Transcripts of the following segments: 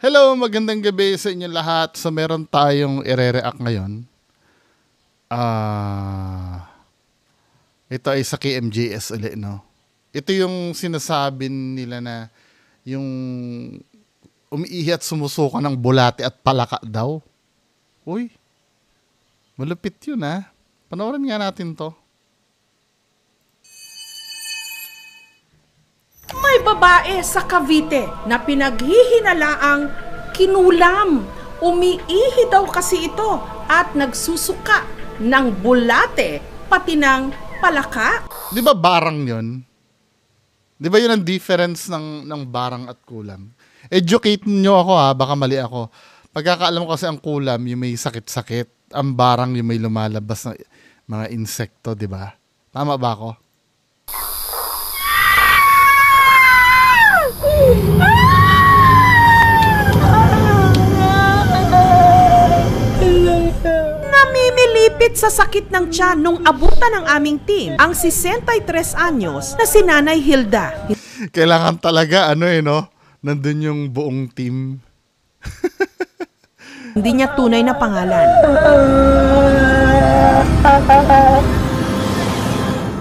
Hello, magandang gabi sa inyo lahat. So meron tayong ire-react ngayon. Ito ay sa KMJS ulit, no? Ito yung sinasabi nila na yung umiihi at sumusuka ng bulate at palaka daw. Uy, malupit yun Panoorin nga natin to. May babae sa Cavite na pinaghihinalaang kinulam. Umiihi daw kasi ito at nagsusuka ng bulate pati ng palaka. Di ba barang yun? Di ba yun ang difference ng barang at kulam? Educate nyo ako baka mali ako. Pagkakaalam ko kasi ang kulam yung may sakit-sakit. Ang barang yung may lumalabas na mga insekto, di ba? Tama ba ako? Namimilipit sa sakit ng tiyan nung abutan ng aming team ang 63 anyos na si Nanay Hilda. Kailangan talaga nandun yung buong team. Hindi niya tunay na pangalan.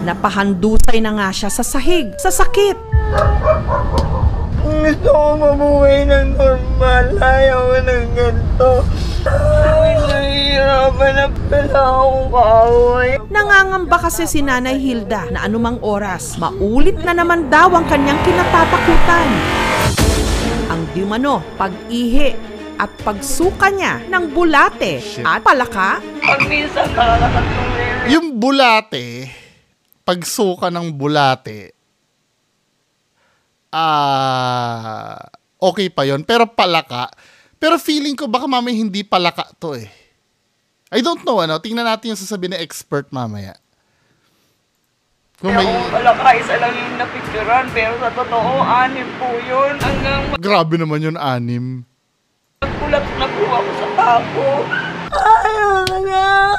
Napahandusay na nga siya sa sahig, sa sakit. Gusto ko mabuhay ng normal. Ayaw ko ng ganito. Nahihirapan na pala akong kaaway. Nangangamba kasi si Nanay Hilda na anumang oras, maulit na naman daw ang kanyang kinatatakutan. Ang di umano, pag-ihi at pagsuka niya ng bulate at palaka. Pag minsan nakakatatlong rin. Yung bulate, pagsuka ng bulate, okay pa yon. Pero palaka, pero feeling ko baka mamaya hindi palaka to I don't know, tingnan natin yung sasabihin ng expert mamaya. Kung may... Palaka, isa lang yung napicturan, pero sa totoo, 6 po yun. Hanggang Grabe naman yun, 6. magkulat na po ako sa tako. Ayaw na.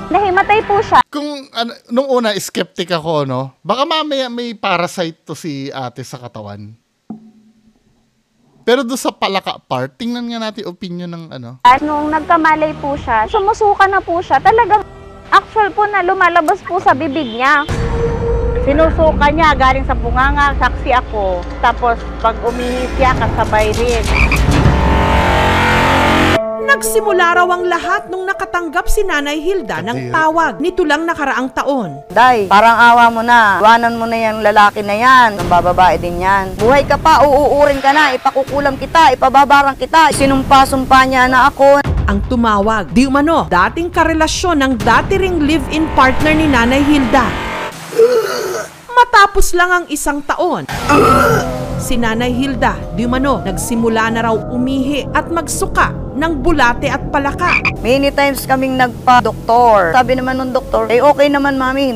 Nahimatay po siya. Kung nung una, skeptic ako, baka mamaya may parasite to si ate sa katawan. Pero doon sa palaka part, tingnan nga natin opinion ng At nung nagkamalay po siya, sumusuka na po siya. Talagang actual po na lumalabas po sa bibig niya. Sinusuka niya galing sa bunganga, saksi ako. Tapos pag umihi siya, kasabay rin. Nagsimula raw ang lahat nung nakatanggap si Nanay Hilda ng tawag nito lang nakaraang taon. Day, parang awa mo na. Iwanan mo na yung lalaki na yan. Ang bababae din yan. Buhay ka pa, uuurin ka na. Ipakukulam kita, ipababarang kita. Sinumpa-sumpa niya na ako. Ang tumawag, di umano, dating karelasyon ng dati ring live-in partner ni Nanay Hilda. Matapos lang ang 1 taon, si Nanay Hilda, di umano, nagsimula na raw umihi at magsuka ng bulate at palaka. Many times kaming nagpa-doktor. Sabi naman ng doktor, okay naman mami.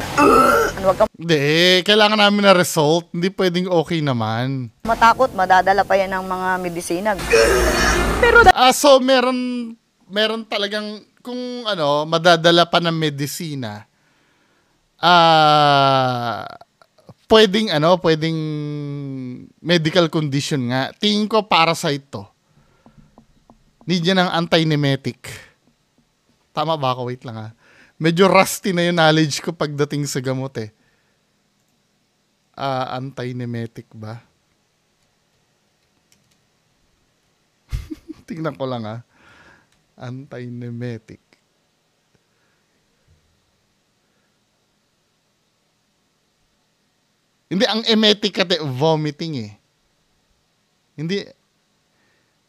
Huwag kang Hindi, kailangan namin na result. Hindi pwedeng okay naman. matakot, madadala pa yan ng mga medisina. Pero So meron talagang, kung madadala pa ng medisina, pwedeng medical condition nga. Tingin ko parasite to. Need niya ng anti-nemetic. Tama ba ako? Wait lang Medyo rusty na yung knowledge ko pagdating sa gamot anti-nemetic ba? Tingnan ko lang Anti-nemetic. Hindi, ang emetic kasi vomiting Hindi,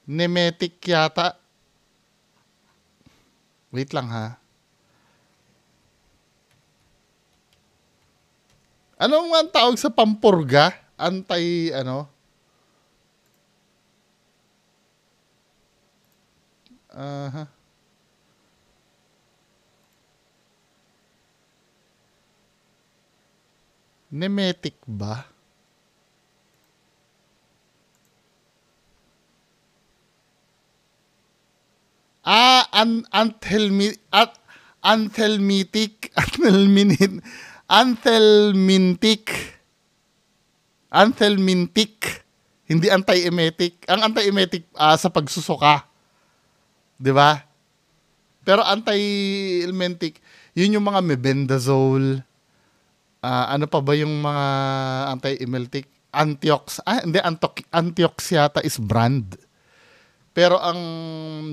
nemetic yata. Wait lang Anong ang tawag sa pampurga? Nemetic ba? Anthelmintic Hindi anti-emetic. Ang anti-emetic sa pagsusuka. 'Di ba? Pero anti-emetic, yun yung mga mebendazole. Ano pa ba yung mga anti-emetic? Antiox yata is brand. Pero ang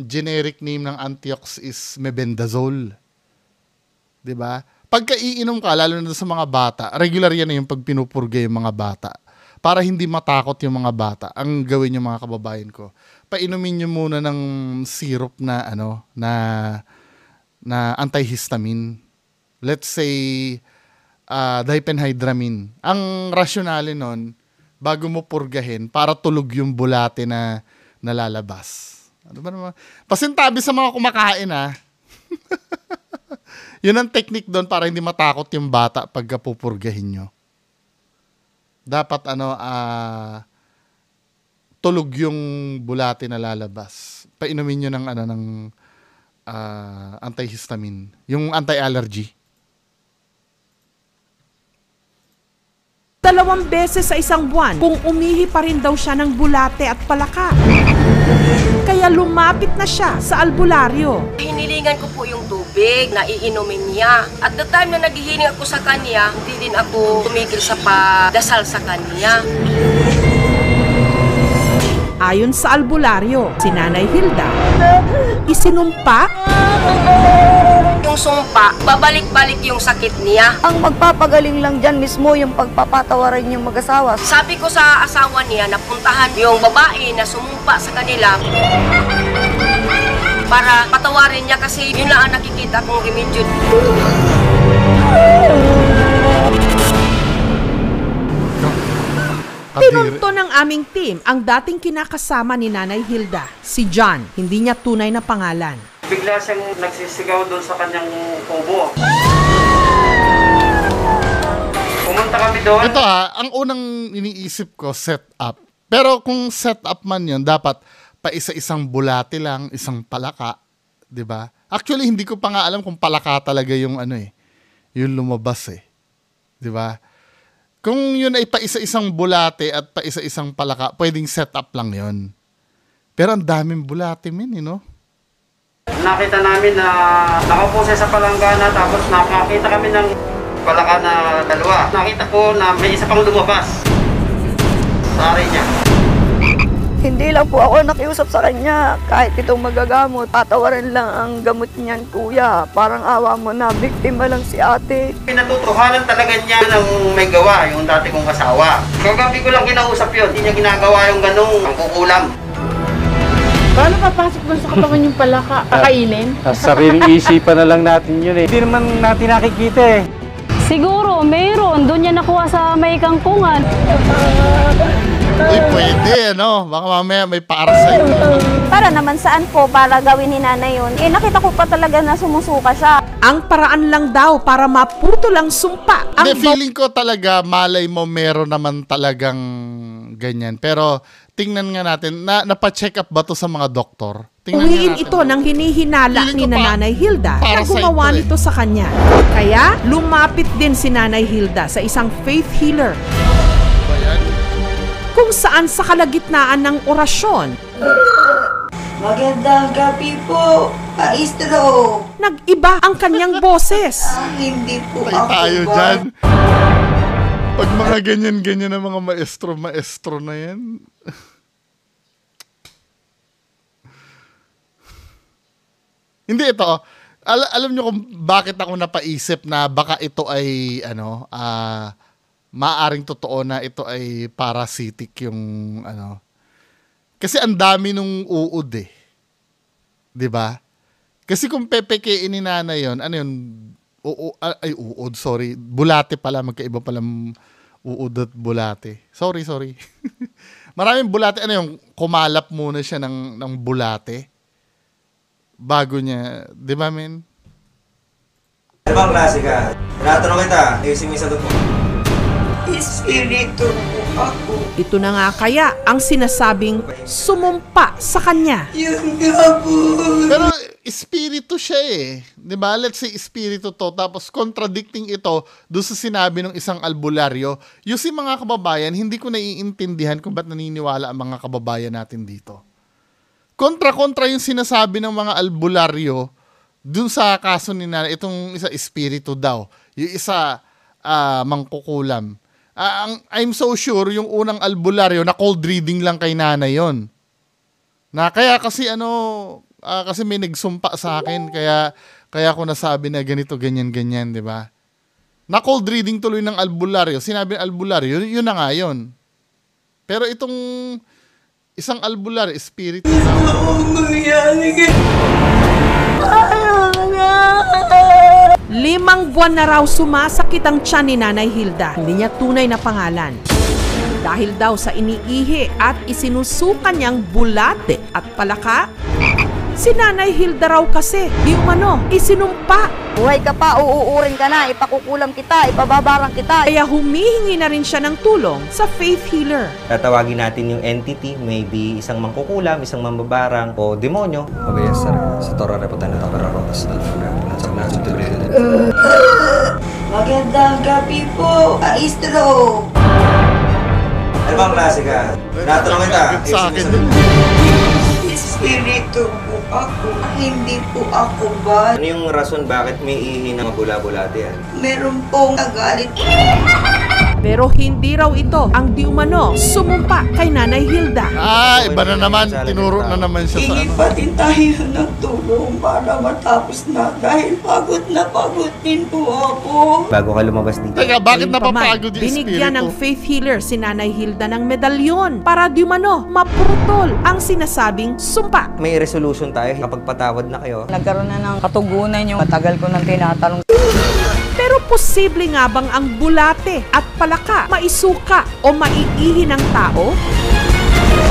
generic name ng Antiox is mebendazole. 'Di ba? Pagka iinom ka, lalo na sa mga bata, regular yan yung pag pinupurga yung mga bata. Para hindi matakot yung mga bata. Ang gawin yung mga kababayan ko, painumin nyo muna ng syrup na antihistamine. Let's say diphenhydramine. Ang rasyonale nun, bago mo purgahin, para tulog yung bulate na nalalabas. Ano ba naman? Pasintabi sa mga kumakain, ha? Yun ang technique doon para hindi matakot yung bata pagka pupurgahin nyo. Dapat tulog yung bulate na lalabas. Painumin nyo ng antihistamine. Yung anti-allergy. 2 beses sa isang buwan kung umihi pa rin daw siya ng bulate at palaka. Kaya lumapit na siya sa albularyo. Hinilingan ko po yung tubig na iinumin niya. At the time na naghihiling ako sa kanya, hindi din ako tumigil sa padasal sa kanya. Ayon sa albularyo, si Nanay Hilda, isinumpa Yung sumpa, babalik-balik yung sakit niya. Ang magpapagaling lang dyan mismo yung pagpapatawaran yung mag-asawa. Sabi ko sa asawa niya, napuntahan yung babae na sumumpa sa kanila para patawarin niya kasi yun lang ang nakikita kong remedyo. Tinunto ng aming team ang dating kinakasama ni Nanay Hilda, si John. Hindi niya tunay na pangalan. Bigla siyang nagsisigaw doon sa kanyang kubo. Pumunta kami doon. Ito ang unang iniisip ko, set up. Pero kung set up man yun, dapat pa isa-isang bulate lang, isang palaka. 'Di ba? Actually, hindi ko pa nga alam kung palaka talaga yung yung lumabas 'Di ba? Kung yun ay pa isa-isang bulate at pa isa-isang palaka, pwedeng set up lang yun. Pero ang daming bulate, Nakita namin na nakaupo siya sa palanggana tapos nakakita kami ng palaka na dalawa. Nakita ko na may isa pang lumabas sa ari niya. Hindi lang po ako nakiusap sa kanya. Kahit itong magagamot, patawaran lang ang gamot niyan, kuya. Parang awa mo na, biktima lang si ate. Pinatutuhanan talaga niya ng may gawa, yung dati kong asawa. Kagabi ko lang kinausap yun. Hindi niya ginagawa yung ganong ang kukulam. Paano papasok doon sa katawan yung palaka? Kakainin? Sariling isipan na lang natin yun Hindi naman natin nakikita Siguro, mayroon. Doon niya nakuha sa may kangkungan. Uy, pwede, Baka mamaya may parasite. Para naman saan po para gawin ni nanay yun? Nakita ko pa talaga na sumusuka siya. Ang paraan lang daw para maputo lang sumpa ang Feeling ko talaga, malay mo meron naman talagang ganyan. Pero tingnan nga natin, napacheck up ba to sa mga doktor? Tingnan nga uwiin natin. ito ng hinihinala Feeling ni ko Nanay Hilda na parasite gumawa to nito sa kanya. Kaya lumapit din si Nanay Hilda sa isang faith healer Ba yan? kung saan sa kalagitnaan ng orasyon, Magandang gabi po, maestro. nag-iba ang kanyang boses. Hindi po Patay ako tayo ba? dyan. Pag mga ganyan-ganyan na mga maestro na yan. Hindi ito. Alam nyo kung bakit ako napaisip na baka ito ay maaring totoo na ito ay parasitic yung Kasi ang dami nung uod 'Di ba? Kasi kung pepekein ni nanay yun, uod, sorry. Bulate pala, magkaiba pala uod at bulate. Sorry. Maraming bulate, yung kumalap muna siya ng bulate bago niya, 'di ba, men? Ano bang klase ka? Tinatanong kita, ayusin mo yung sagot mo. Espiritu po. ako. Ito na nga kaya ang sinasabing sumumpa sa kanya. Yun nga po. Pero espiritu siya eh. 'Di ba? Let's say espiritu to, tapos contradicting ito doon sa sinabi ng isang albularyo. Yung si mga kababayan, hindi ko naiintindihan kung ba't naniniwala ang mga kababayan natin dito. Kontra-kontra yung sinasabi ng mga albularyo dun sa kaso ni nanay, itong isa espiritu daw. Yung isa mangkukulam. I'm so sure yung unang albularyo na cold reading lang kay nanay yon. Na kaya kasi kasi may nagsumpa sa akin, kaya ako nasabi na ganito, ganyan, di ba? Na cold reading tuloy ng albularyo. Sinabi ng albularyo, yun na nga yun. Pero itong isang albularyo, espiritu na. 5 buwan na raw sumasakit ang tiyan ni Nanay Hilda. Hindi niya tunay na pangalan. Dahil daw sa iniihi at isinusukan niyang bulate at palaka, si Nanay Hilda raw kasi, di umano, isinumpa. Buhay ka pa, uuurin ka na, ipakukulam kita, ipababarang kita. Kaya humihingi na rin siya ng tulong sa faith healer. Tatawagin natin yung entity, maybe isang mangkukulam, isang mambabarang, o demonyo. Magandang gabi po, maestro. Ano bang klase ka? Natanong kita. Sa akin. Espiritu po ako, hindi po ako ba? Ano yung rason bakit may ihi ng bula-bulate yan? Meron pong nagalit. Pero hindi raw ito ang di umano sumumpa kay Nanay Hilda. Iba na naman. Tinuro na naman siya sa Hingi pa din tayo ng tulong para matapos na dahil pagod din po ako. Bago ka lumabas dito. Teka, bakit Gayunpaman, napapagod yung binigyan ng espiritu? faith healer si Nanay Hilda ng medalyon para di umano maputol ang sinasabing sumpa. May resolution tayo kapag patawad na kayo. Nagkaroon na ng katugunan yung matagal ko nang tinatanong. Pero posible nga bang ang bulate at palaka maisuka o maiihi ng tao?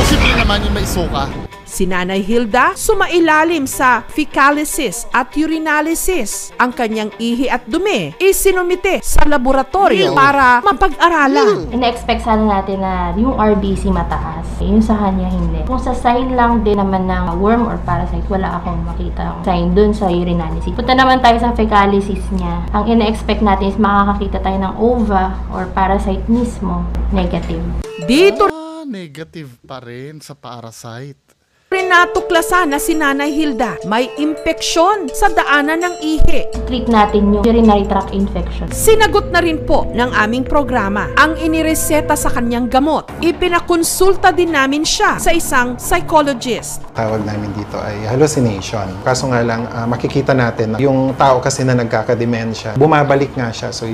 Posible naman yung may suka. Si Nanay Hilda sumailalim sa fecalysis at urinalysis. Ang kanyang ihi at dumi isinumite sa laboratorio para mapag-aralan. Ina-expect sana natin na yung RBC mataas. Yung sa kanya hindi. Kung sa sign lang din naman ng worm or parasite, wala akong makita sign dun sa urinalysis. Punta naman tayo sa fecalysis niya. Ang ina-expect natin is makakakita tayo ng ova or parasite mismo. Negative. Dito Negative pa rin sa parasite. rin natuklasan na si Nanay Hilda may impeksyon sa daanan ng ihi. Treat natin yung urinary tract infection. Sinagot na rin po ng aming programa ang inireseta sa kanyang gamot. Ipinakonsulta din namin siya sa isang psychologist. Tawag namin dito ay hallucination. Kaso nga lang, makikita natin na yung tao kasi na nagkakademensya, bumabalik nga siya. So,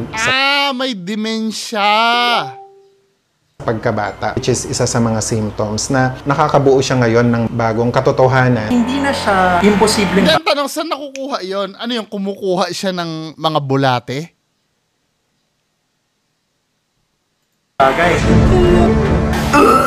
may demensya! Pagkabata, which is isa sa mga symptoms na nakakabuo siya ngayon ng bagong katotohanan. Hindi na siya imposible. Ang tanong, saan nakukuha yon? Ano yung kumukuha siya ng mga bulate? Bagay.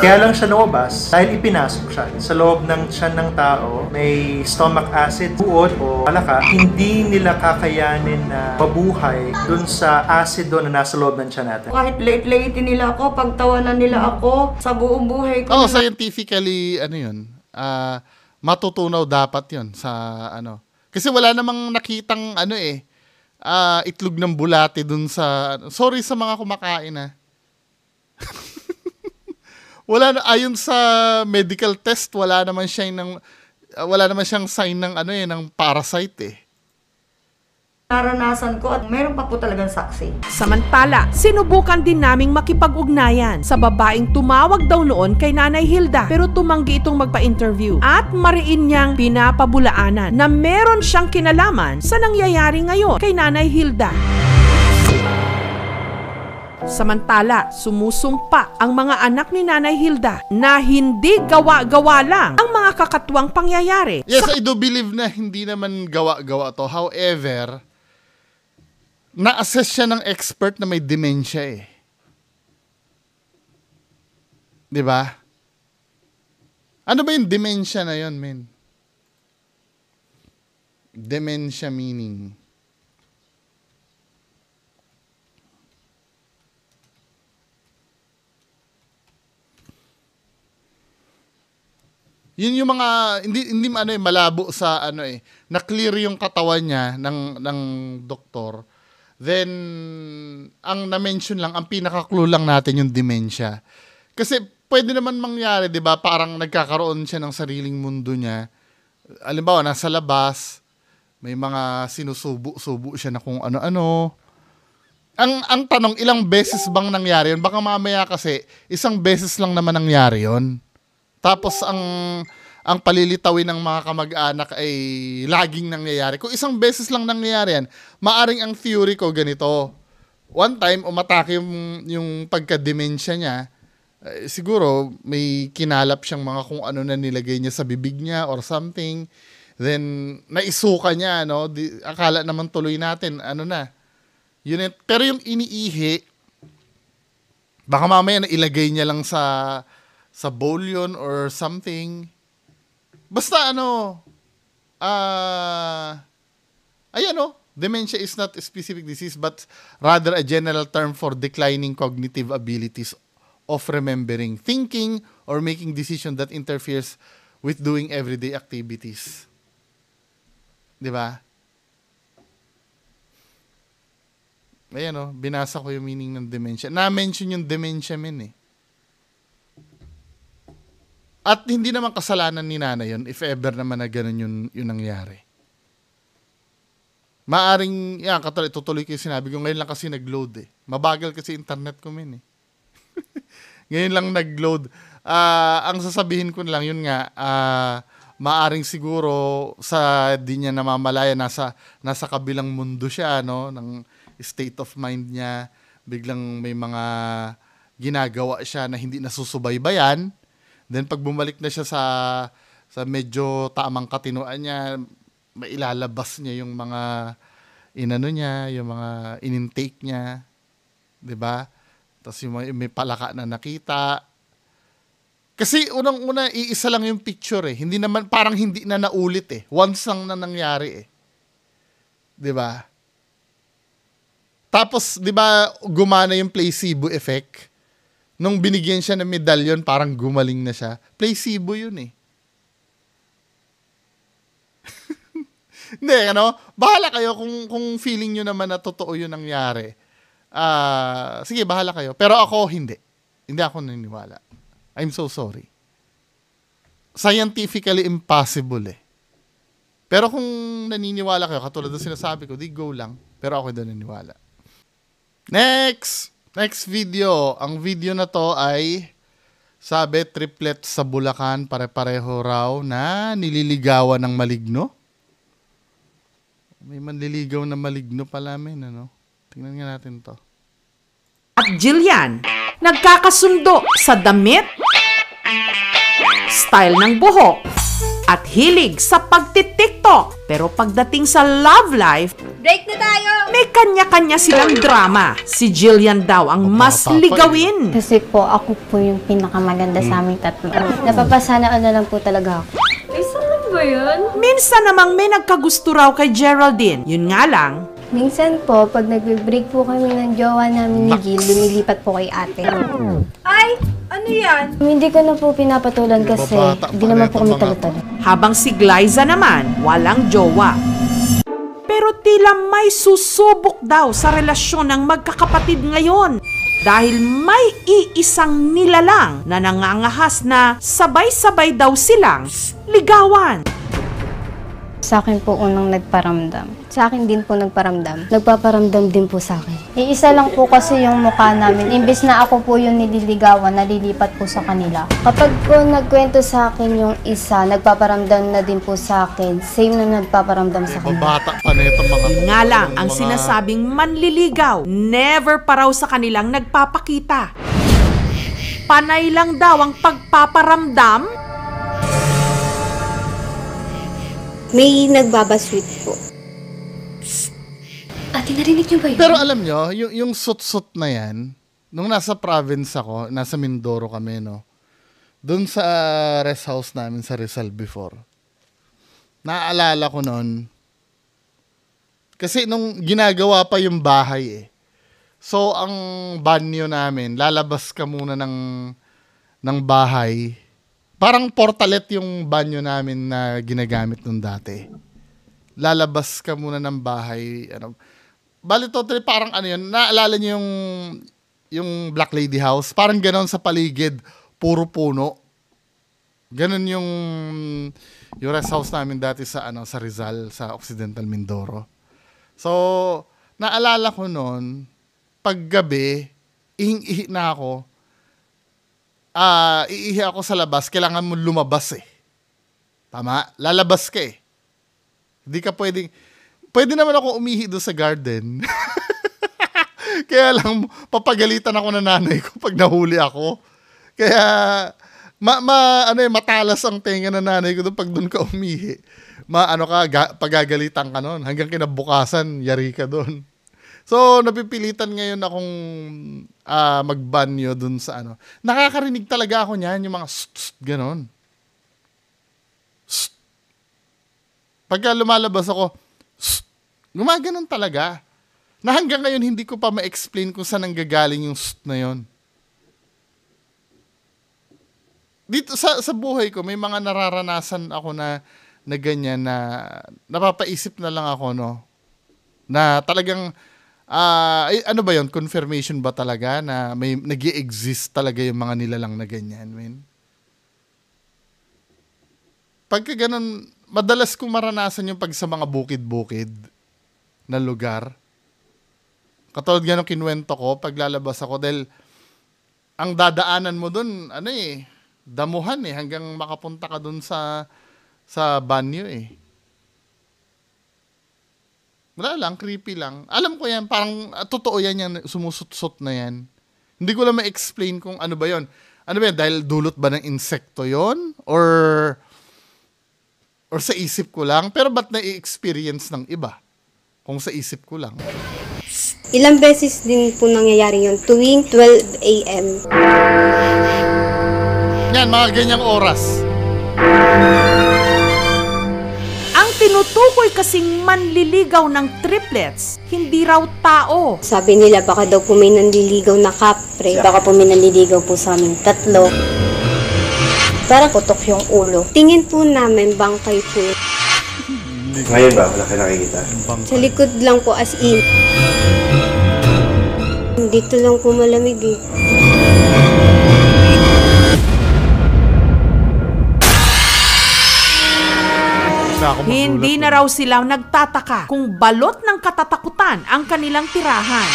Kaya lang siya lumabas dahil ipinasok siya sa loob ng tiyan ng tao. May stomach acid, buod o palaka. Hindi nila kakayanin na mabuhay dun sa acido na nasa loob ng tiyan natin. Kahit late-late nila ako, pagtawanan nila ako sa buong buhay ko. Scientifically, matutunaw dapat yon sa Kasi wala namang nakitang itlog ng bulate dun sa... Sorry sa mga kumakain wala na, ayon sa medical test, wala naman siyang sign ng ng parasite . Naranasan ko at mayroon pa po talagang saksi. Samantala, sinubukan din naming makipag-ugnayan sa babaeng tumawag daw noon kay Nanay Hilda pero tumanggi itong magpa-interview at mariin niyang pinapabulaanan na meron siyang kinalaman sa nangyayari ngayon kay Nanay Hilda. Samantala, sumusumpa ang mga anak ni Nanay Hilda na hindi gawa-gawa lang ang mga kakatuwang pangyayari. Yes, I do believe na hindi naman gawa-gawa to. However, na-assess siya ng expert na may dementia . Di ba? Ano ba yung dementia na yun, men? Dementia meaning... Yun yung mga hindi malabo sa na-clear yung katawan niya ng doktor. Then ang na-mention lang, ang pinaka-clue lang natin yung dementia. Kasi pwede naman mangyari, 'di ba? Parang nagkakaroon siya ng sariling mundo niya. Halimbawa, nasa labas, may mga sinusubo-subo siya na kung ano-ano. Ang tanong, ilang beses bang nangyari yun? Baka mamaya kasi isang beses lang naman nangyari yun. Tapos ang palilitawin ng mga kamag-anak ay laging nangyayari. Kung isang beses lang nangyayari yan, maaring ang theory ko ganito. One time, umatake yung pagka-dementia niya. Siguro, may kinalap siyang mga kung ano na nilagay niya sa bibig niya or something. Then, naisuka niya, no? Akala naman tuloy natin, yun. Pero yung iniihi, baka mamaya na ilagay niya lang sa bowl yun or something. Basta dementia is not a specific disease but rather a general term for declining cognitive abilities of remembering, thinking, or making decisions that interferes with doing everyday activities. Diba? Ayan binasa ko yung meaning ng dementia. Na-mention yung dementia At hindi naman kasalanan ni nanay yun if ever naman na ganun yung nangyari. Maaring, tutuloy ko yung sinabi ko, ngayon lang kasi nag-load Mabagal kasi internet ko Ngayon lang nag-load. Ang sasabihin ko lang, yun nga, maaring siguro sa di niya namamalaya, nasa kabilang mundo siya, ng state of mind niya, biglang may mga ginagawa siya na hindi nasusubaybayan. Then pag bumalik na siya sa medyo tamang katinoan niya, mailalabas niya yung mga yung mga in-intake niya, 'di ba? Tapos yung may palaka na nakita. Kasi unang-una iisa lang yung picture Hindi naman parang hindi na naulit Once lang na nangyari 'Di ba? Tapos, di ba, gumana yung placebo effect? Nung binigyan siya ng medalyon, parang gumaling na siya. Placebo yun Hindi, bahala kayo kung feeling nyo naman na totoo yun nangyari. Sige, bahala kayo. Pero ako, hindi. Hindi ako naniniwala. I'm so sorry. Scientifically impossible Pero kung naniniwala kayo, katulad ng sinasabi ko, di go lang. Pero ako doon naniniwala. Next video. Ang video na to ay sabi, triplet sa Bulacan, pare-pareho raw na nililigawan ng maligno. May manliligaw na maligno pala Tingnan nga natin to. At Jillian, nagkakasundo sa damit, style ng buhok, at hilig sa pagtitiktok. Pero pagdating sa love life, break na tayo! May kanya-kanya silang drama. Si Jillian daw ang mas ligawin. Kasi po, ako po yung pinakamaganda sa aming tatlo. Napapasanaan na lang po talaga ako. Ay, saan ba yan? Minsan namang may nagkagusto raw kay Geraldine. Yun nga lang, minsan po, pag nag-break po kami ng jowa namin ni Jill, lumilipat po kay ate. Ay! Ano yan? Hindi ko na po pinapatulan kasi hindi naman po kami talo-talo. Habang si Glyza naman, walang jowa. Pero tila may susubok daw sa relasyon ng magkakapatid ngayon. Dahil may iisang nilalang na nangangahas na sabay-sabay daw silang ligawan. Sa akin po unang nagparamdam. Sa akin din po nagparamdam. Nagpaparamdam din po sa akin. Iisa lang po kasi yung mukha namin. Imbes na ako po yung nililigawan, nalilipat po sa kanila. Kapag po nagkwento sa akin yung isa, nagpaparamdam na din po sa akin. Same na nagpaparamdam sa kanila. Bata pa na itong mga... Nga lang ang sinasabing manliligaw, never pa raw sa kanilang nagpapakita. Panay lang daw ang pagpaparamdam. May nagbabasweet po. Ate, narinig niyo ba yun? Pero alam nyo, yung sut-sut na yan, nung nasa province ako, nasa Mindoro kami, doon sa rest house namin sa Rizal before, naaalala ko noon, kasi nung ginagawa pa yung bahay so ang banyo namin, lalabas ka muna ng bahay, parang portalet yung banyo namin na ginagamit nung dati. Lalabas ka muna ng bahay, ano. Bali totally parang ano yun, naalala niyo yung Black Lady House, parang ganoon sa paligid, puro puno. Ganon yung rest house namin dati sa Rizal, sa Occidental Mindoro. So, naalala ko noon, paggabi, ihing-ihi na ako. Iihi ako sa labas, kailangan mo lumabas eh. Tama? Lalabas ka eh. Hindi ka pwede naman ako umihi doon sa garden. Kaya lang, papagalitan ako ng nanay ko pag nahuli ako. Kaya, matalas ang tenga ng nanay ko doon pag doon ka umihi. Pagagalitan ka noon. Hanggang kinabukasan, yari ka doon. So, napipilitan ngayon akong magbanyo dun sa Nakakarinig talaga ako niyan, yung mga ganon. Pagka lumalabas ako, gumaganon talaga. Na hanggang ngayon, hindi ko pa ma-explain kung saan nanggagaling yung na yon. Dito sa buhay ko, may mga nararanasan ako na ganyan na napapaisip na lang ako, no? Na talagang ano ba yun? Confirmation ba talaga na may nag-i-exist talaga yung mga nilalang na ganyan, men? Pagka ganun, madalas kong maranasan yung pag sa mga bukid-bukid na lugar. Katulad ganun kinuwento ko, pag lalabas ako, dahil ang dadaanan mo dun, damuhan hanggang makapunta ka dun sa banyo eh. Wala lang, creepy lang. Alam ko yan, parang totoo yan yung sumusut-sut na yan. Hindi ko lang ma-explain kung ano ba yon. Ano ba yan? Dahil dulot ba ng insekto yon? Or sa isip ko lang? Pero ba't na-experience ng iba? Kung sa isip ko lang. Ilang beses din po nangyayari yun tuwing 12 a.m. Yan, mga ganyang oras. Ang tinutukoy kasing manliligaw ng triplets, hindi raw tao. Sabi nila baka daw po may nanliligaw na kapre. Baka po may nanliligaw po sa amin 3. Parang putok yung ulo. Tingin po namin bangkay po. Ngayon ba? Wala kayo nakikita? Sa likod lang po as in. Dito lang po malamig eh. Hindi na raw sila nagtataka kung balot ng katatakutan ang kanilang tirahan.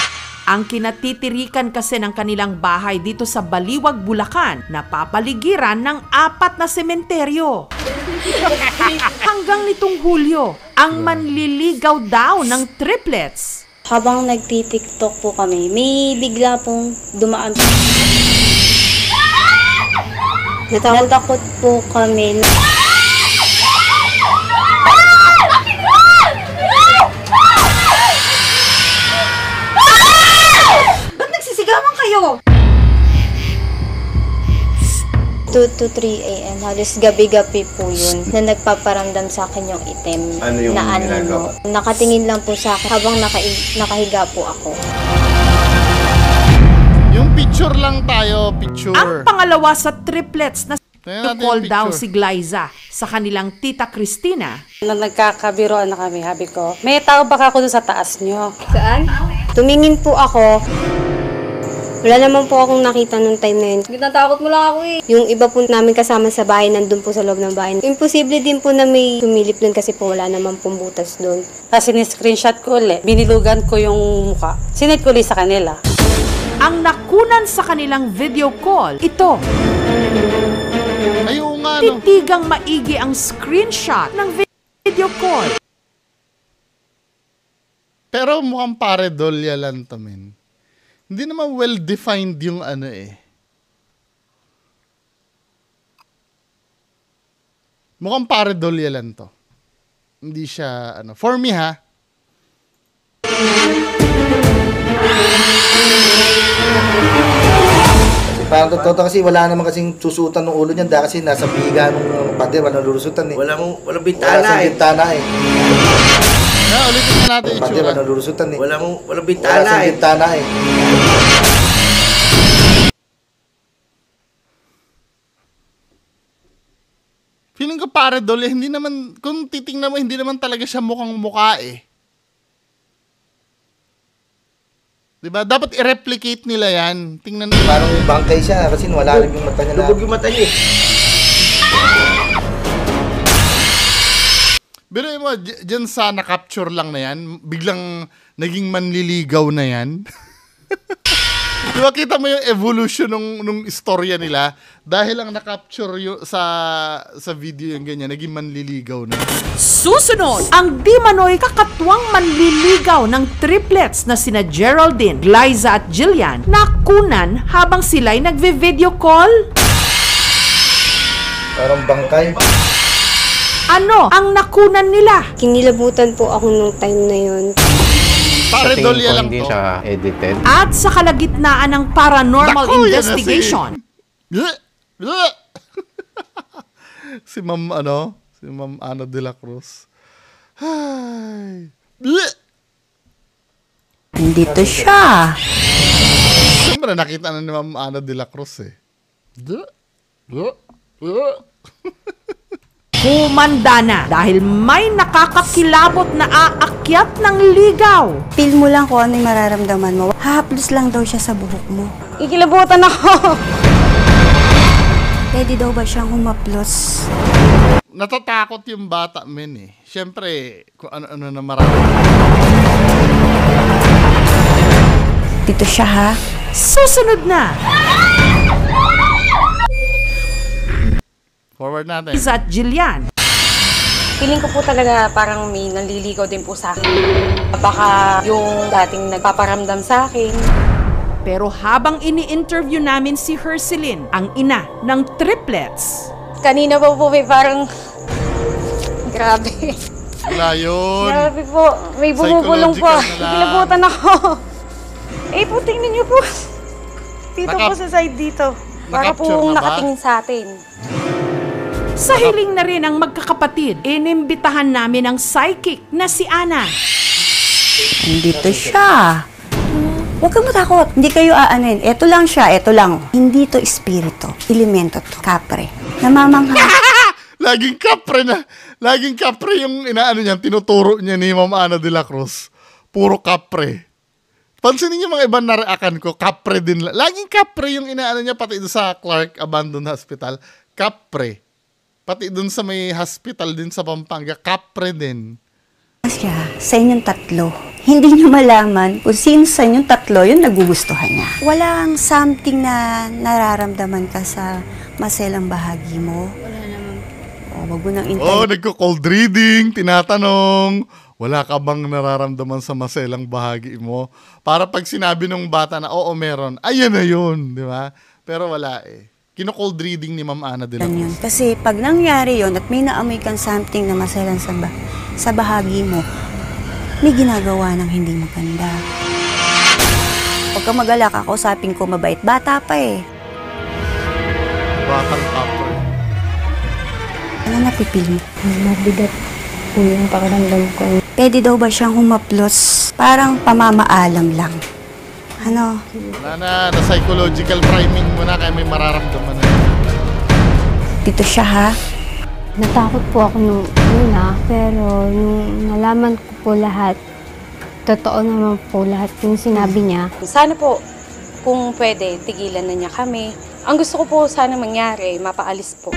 Ang kinatitirikan kasi ng kanilang bahay dito sa Baliwag, Bulacan, napapaligiran ng 4 na sementeryo. Hanggang nitong Hulyo, ang manliligaw daw ng triplets. Habang nagtitiktok po kami, may bigla pong dumaan. Natakot po kami. Kayo. 2 to 3 a.m. Halos gabi-gabi po yun na nagpaparamdam sa akin yung itim. Ano yung na anino. Nakatingin lang po sa akin habang nakahiga po ako. Yung picture lang tayo, picture. Ang pangalawa sa triplets na call daw si Glyza sa kanilang tita Christina. Nagkakabiroan na kami, habi ko. May tao baka ako doon sa taas nyo. Saan? Tumingin po ako. Wala naman po akong nakita nung time na yun. Natakot mo lang ako eh. Yung iba po namin kasama sa bahay, nandun po sa loob ng bahay. Imposible din po na may sumilip dun kasi po wala naman pong butas dun. Kasi ni-screenshot ko ulit. Binilugan ko yung mukha. Sinend ko ulit sa kanila. Ang nakunan sa kanilang video call, ito. Ayaw nga, no? Titigang maigi ang screenshot ng video call. Pero mukhang paredolya lang to, men. Hindi naman well-defined yung Mukhang paredolya lang to. Hindi siya, for me ha. Parang totoo kasi wala naman kasing susutan ng ulo niyan dahil kasi nasa biga ng pader, walang lulusutan eh. Walang bintana eh. Walang bintana eh. Ulitin na natin yung pader, walang lulusutan eh. Walang bintana eh. Bintana eh. Feeling ko paredol, hindi naman, kung titingnan mo, hindi naman talaga siya mukhang mukha eh. Diba? Dapat i-replicate nila yan. Tingnan nila. Parang bangkay siya kasi wala rin yung mata niya. Lubog yung mata niya. Pero mo, dyan sa na-capture lang na yan, biglang naging manliligaw na yan. Diba, kita mo yung evolution nung istorya nila dahil ang na-capture sa video yung ganyan, naging manliligaw na. Susunod, ang di manoy kakatwang manliligaw ng triplets na sina Geraldine, Glyza at Jillian nakunan habang sila'y nagve-video call. Parang bangkay. Ano ang nakunan nila? Kinilabutan po ako nung time na yun. Paredol yan lang hindi to. siya edited. At sa kalagitnaan ng paranormal investigation, si Ma'am Ana de la Cruz. Ay. Dito siya. Siyempre, nakita na ni Ma'am Ana de la Cruz eh. humanda na dahil may nakakakilabot na aakyat ng ligaw. Feel mo lang kung ano yung mararamdaman mo. Hahaplos lang daw siya sa buhok mo. Ikilabutan ako. Pwede daw ba siyang humaplos? Natatakot yung bata, men eh. Siyempre, kung ano-ano na marami. Dito siya ha. Susunod na. Forward natin. Isa at Jillian. Feeling ko po talaga parang may nanliligaw din po sa akin. Baka yung dating nagpaparamdam sa akin. Pero habang ini-interview namin si Herceline, ang ina ng triplets. Kanina pa po may parang... Grabe. Wala yun. Grabe po. May bumubulong po. Ikilabutan ako. Eh po, tingnan niyo po. Dito po sa side dito. Para po nakatingin sa atin. Sa hiling na rin ang magkakapatid, inimbitahan namin ang psychic na si Ana. Dito siya. Huwag kang matakot. Hindi kayo aanin. Ito lang siya, ito lang. Hindi to espiritu. Elemento to. Kapre. Namamangha. Laging kapre na. Laging kapre yung inaano niya, tinuturo niya ni Ma'am Ana de la Cruz. Puro kapre. Pansinin niyo mga ibang nareakan ko, kapre din. Laging kapre yung inaano niya, pati doon sa Clark Abandoned Hospital. Kapre. Pati doon sa may hospital din sa Pampanga, kapre din. Siya, sa inyong tatlo. Hindi niyo malaman kung sino sa inyong tatlo yung nagugustuhan niya. Walang something na nararamdaman ka sa maselang bahagi mo. Wala naman. Wag mo nang nagko-cold reading, tinatanong, wala ka bang nararamdaman sa maselang bahagi mo? Para pag sinabi ng bata na, oo, meron, ayan na yun, di ba? Pero wala eh. Kino-cold reading ni Ma'am Ana de la Cruz. Kasi pag nangyari yon at may naamoy kang something na maselan sa bahagi mo, may ginagawa ng hindi maganda. Huwag kang mag-alala, kakausapin ko mabait. Bata pa eh. Batang kapre. Ano napipili? Mabigat po yung pakiramdam ko. Pwede daw ba siyang humaplos? Parang pamamaalam lang. Ano? Wala na psychological priming mo na kaya may mararamdaman na. Dito siya ha. Natakot po ako nung una, pero nung nalaman ko po lahat, totoo naman po lahat yung sinabi niya. Sana po, kung pwede, tigilan na niya kami. Ang gusto ko po sana mangyari, mapaalis po.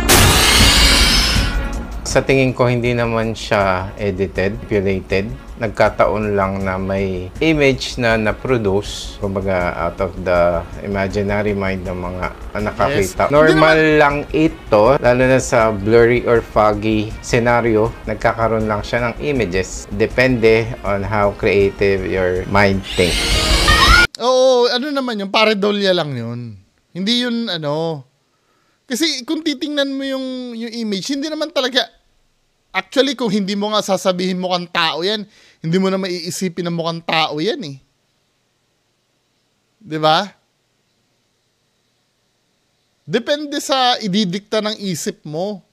Sa tingin ko, hindi naman siya edited, curated. Nagkataon lang na may image na na-produce, kumbaga out of the imaginary mind ng mga nakakita. Yes. Normal lang ito, lalo na sa blurry or foggy scenario, nagkakaroon lang siya ng images. Depende on how creative your mind thinks. Oo, ano naman yun, paredolya lang yun. Hindi yun kasi kung titingnan mo yung image, hindi naman talaga. Actually, kung hindi mo nga sasabihin mukhang tao yan, hindi mo na maiisipin na mukhang tao yan eh. Diba? Depende sa ididikta ng isip mo.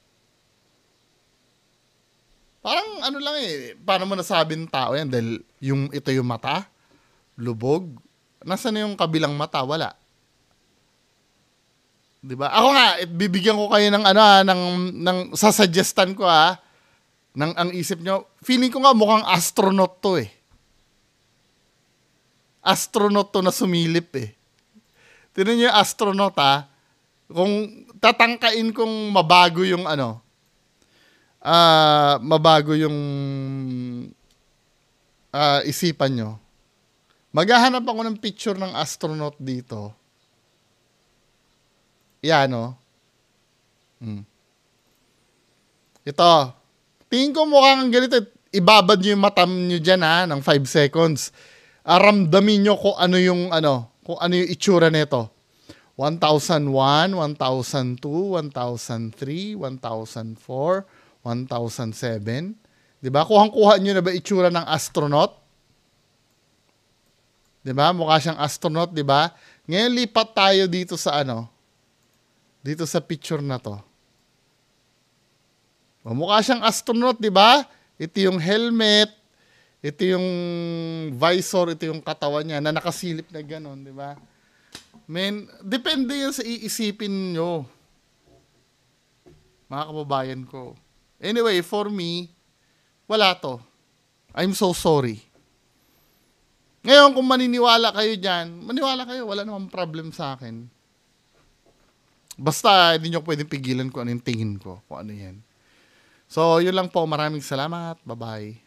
Parang ano lang eh, paano mo nasabing tao yan? Dahil ito yung mata, lubog, nasaan na yung kabilang mata? Wala. 'Di ba? Ako nga, bibigyan ko kayo ng ng sasuggestan ko ng ang isip nyo. Feeling ko nga mukhang astronaut to eh. Astronaut to na sumilip eh. Tignan niyo yung astronaut Kung tatangkain kong mabago yung mabago yung isipan nyo. Maghahanap ako ng picture ng astronaut dito. Yan, Ito. Tingin ko mukhang ganito. Ibabad nyo yung mata nyo dyan, ng 5 seconds. Ramdamin nyo kung ano yung itsura nito. 1001, 1002, 1003, 1004, 1007. 'Di ba? Kuhang-kuha nyo na ba itsura ng astronaut? 'Di ba? Mukha siyang astronaut, 'di ba? Ngayon lipat tayo dito sa dito sa picture na 'to. Mukha siyang astronaut, 'di ba? Ito yung helmet, ito yung visor, ito yung katawan niya na nakasilip na gano'n, 'di ba? Men, depende yan sa iisipin nyo. Mga kababayan ko. Anyway, for me, wala to. I'm so sorry. Ngayon, kung maniniwala kayo dyan, maniwala kayo, wala namang problem sa akin. Basta, hindi nyo pwedeng pigilan kung ano yung tingin ko, kung ano yan. So, yun lang po. Maraming salamat. Bye-bye.